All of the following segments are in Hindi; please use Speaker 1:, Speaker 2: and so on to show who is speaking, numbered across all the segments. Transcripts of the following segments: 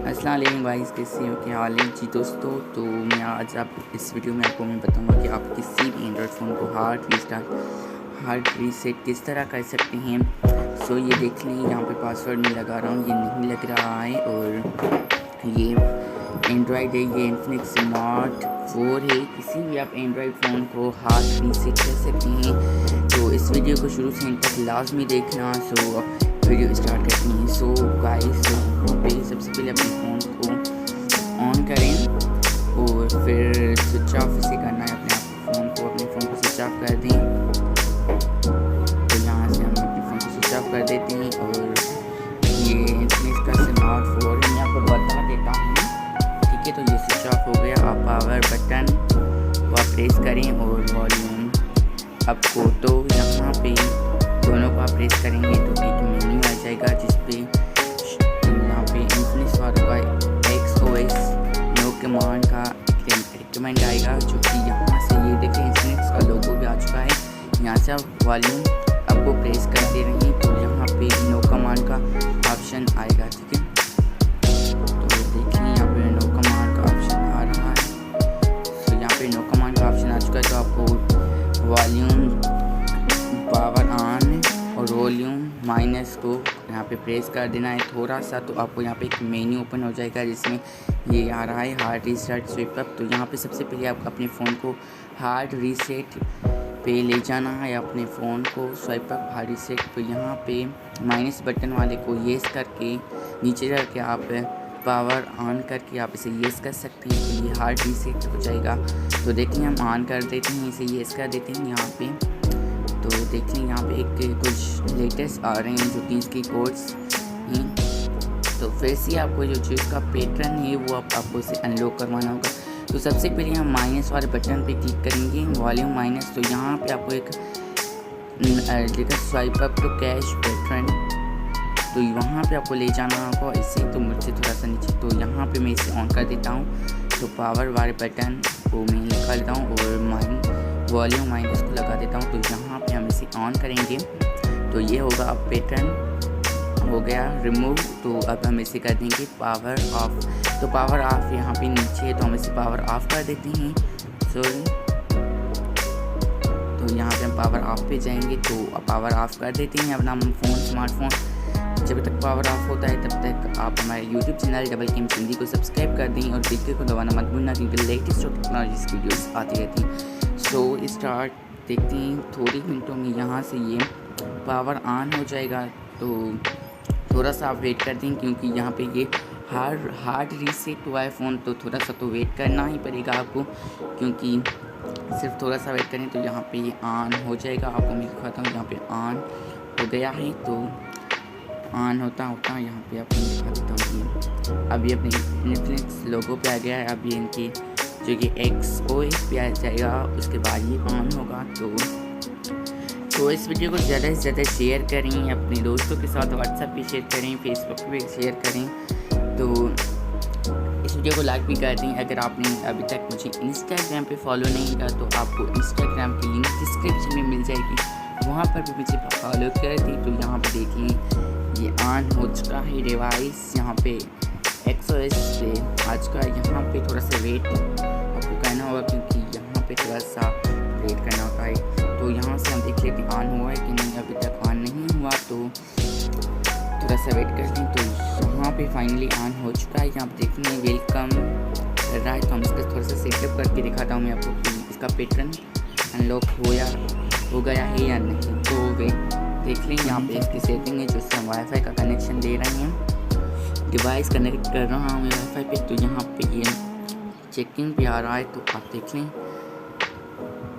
Speaker 1: अस्सलाम वालेकुम गाइस, कैसे हो, क्या हाल है जी दोस्तों। तो मैं आज आप इस वीडियो में आपको मैं बताऊंगा कि आप किसी भी एंड्रॉयड फ़ोन को हार्ड रीसेट किस तरह कर सकते हैं। ये देख लें, यहाँ पे पासवर्ड मैं लगा रहा हूँ, ये नहीं लग रहा है। और ये एंड्रॉयड है, ये इन्फिनिक्स स्मार्ट 4 है। किसी भी आप एंड्रॉयड फ़ोन को हार्ड रीसेट कर सकते हैं। तो इस वीडियो को शुरू से एंड तक लाजमी देखना। वीडियो स्टार्ट करते हैं। गाइस, यहाँ पे सबसे पहले अपने फ़ोन को ऑन करें और फिर स्विच ऑफ इसे करना है। अपने फ़ोन को स्विच ऑफ कर दें। तो यहाँ से हम अपने फ़ोन को स्विच ऑफ कर देते हैं। और ये इन्फिनिक्स का स्मार्ट 4 है, मैं आपको बता देता हूँ। ठीक है, तो ये स्विच ऑफ हो गया। आप पावर बटन को आप प्रेस करें और वॉल्यूम अप को, तो यहाँ पे दोनों को आप प्रेस करेंगे तो एक मेन्यू आ जाएगा जिसपे यहाँ पे इन्फिनिक्स वालों का XOS नो कमांड का रिकमेंड आएगा, जो कि यहाँ से ये देखें इन्फिनिक्स का लोगो भी आ चुका है। यहाँ से आप वॉल्यूम अप को प्रेस करते रहें तो यहाँ पे नो कमांड का ऑप्शन आएगा। ठीक है, तो देखिए यहाँ पे नो कमांड का ऑप्शन आ रहा है। तो यहाँ पे नो कमांड का ऑप्शन आ चुका है। तो आपको वॉल्यूम पावर ऑन और वॉल्यूम माइनस को यहाँ पे प्रेस कर देना है थोड़ा सा। तो आपको यहाँ पे एक मेन्यू ओपन हो जाएगा जिसमें ये आ रहा है हार्ड रीसेट स्विप अप। तो यहाँ पे सबसे पहले आपको अपने फ़ोन को हार्ड रीसेट पे ले जाना है, अपने फ़ोन को स्वाइप अप हार्ड रीसेट। तो यहाँ पे माइनस बटन वाले को येस करके नीचे जाके आप पावर ऑन करके आप इसे येस कर सकते हैं। तो ये हार्ड रीसेट हो जाएगा। तो देखिए हम ऑन कर देते हैं, इसे येस कर देते हैं यहाँ पे। तो देखिए यहाँ पे कुछ लेटेस्ट आ रहे हैं जो कि इसकी कोड्स हैं। तो फिर से आपको जो इसका पैटर्न है वो आपको इसे अनलॉक करवाना होगा। तो सबसे पहले हम माइनस वाले बटन पे क्लिक करेंगे, वॉल्यूम माइनस। तो यहाँ पे आपको एक लिखा swipe up to cash pattern, तो वहाँ पे आपको ले जाना होगा इसे। तो मुझसे थोड़ा सा नीचे, तो यहाँ पे मैं इसे ऑन कर देता हूँ। तो पावर वाले बटन को मैं निकाल देता हूँ और वॉल्यूम माइनस को लगा देता हूँ। तो यहाँ पे हम इसे ऑन करेंगे तो ये होगा, अब पैटर्न हो गया रिमूव। तो अब हम इसे कर देंगे पावर ऑफ। तो पावर ऑफ यहाँ पे नीचे है, तो हम इसे पावर ऑफ कर देते हैं। सॉरी, तो यहाँ पे हम पावर ऑफ पे जाएंगे तो पावर ऑफ कर देते हैं अपना स्मार्टफोन। जब तक पावर ऑफ होता है तब तक आप हमारे YouTube channel double game Hindi को सब्सक्राइब कर दें और बेल को दबाना मत भूलना, क्योंकि लेटेस्ट टेक्नोलॉजी वीडियोस आती रहती हैं। स्टार्ट देखते हैं थोड़ी मिनटों में यहाँ से ये पावर ऑन हो जाएगा। तो थोड़ा सा आप वेट कर दें, क्योंकि यहाँ पे ये हार्ड रीसेट हुआ है फ़ोन। तो थोड़ा सा तो वेट करना ही पड़ेगा आपको, क्योंकि सिर्फ थोड़ा सा वेट करें तो यहाँ पे ये ऑन हो जाएगा। आपको मैं दिखाता हूँ, यहाँ पे ऑन हो गया है। तो ऑन होता यहाँ पे आपको दिखा देता हूँ। अभी अपने इन्फिनिक्स लोगो पे आ गया है। अभी इनकी जो कि XOS पे आ जाएगा, उसके बाद ये ऑन होगा। तो इस वीडियो को ज़्यादा से ज़्यादा शेयर करें, अपने दोस्तों के साथ व्हाट्सएप पे शेयर करें, फेसबुक पे शेयर करें। तो इस वीडियो को लाइक भी कर दें। अगर आपने अभी तक मुझे इंस्टाग्राम पे फॉलो नहीं किया तो आपको इंस्टाग्राम की लिंक डिस्क्रिप्शन में मिल जाएगी, वहाँ पर भी मुझे फॉलो कर दें। तो यहाँ पर देख लें ये ऑन हो चुका है डिवाइस, यहाँ पे XOS पे आज का। यहाँ पे थोड़ा सा वेट आपको करना होगा, क्योंकि यहाँ पे थोड़ा सा वेट करना होता है। तो यहाँ से हम देख लेते ऑन हुआ है कि नहीं। अभी तक ऑन नहीं हुआ, तो थोड़ा सा वेट करते हैं। तो यहाँ पे फाइनली ऑन हो चुका है। यहाँ पे देखते हैं वेलकम कर रहा है। तो हम इसका थोड़ा सा सेटअप करके दिखाता हूँ मैं आपको कि इसका पैटर्न अनलॉक हो गया है या नहीं। तो वेट देख लें, यहाँ पे इसकी सेटिंग है जो हम वाईफाई का कनेक्शन दे रहे हैं, डिवाइस कनेक्ट कर रहा हूँ वाईफाई पे। तो यहाँ पे ये चेकिंग भी आ रहा है, तो आप देख लें।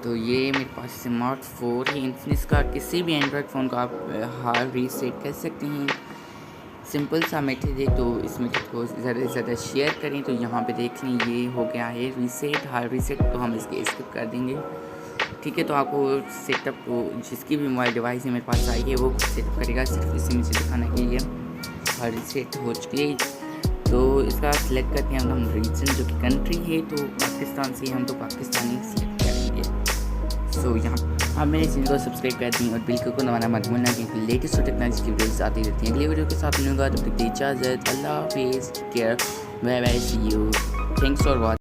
Speaker 1: तो ये मेरे पास स्मार्ट 4 है इन्फिनिक्स का। किसी भी एंड्रॉयड फ़ोन को आप हार्ड रीसेट कर सकते हैं। सिंपल सा मेथड है, तो इस मेथड को ज़्यादा से ज़्यादा शेयर करें। तो यहाँ पे देख लें ये हो गया है रीसेट, हार्ड रीसेट। तो हम इसके स्किप कर देंगे। ठीक है, तो आपको सेटअप को जिसकी भी मोबाइल डिवाइस है मेरे पास आई है वो सेटअप करेगा। सिर्फ इसी में से दिखाना कि ये हार्ड रीसेट हो चुकी है। तो इसका सिलेक्ट करते हैं हम रीजन, जो कि कंट्री है। तो पाकिस्तान से हम तो पाकिस्तानी सिलेक्ट करेंगे। यहाँ आप मेरे चैनल को सब्सक्राइब कर दें और बिल को दबाना मत भूलना, क्योंकि लेटेस्ट टेक्नोलॉजी की वीडियोस आती रहती हैं। अगली वीडियो के साथ मिलूंगा, तब तक की इजाज़त। अल्लाह हाफिज़, care, bye bye, see you, thanks for watching.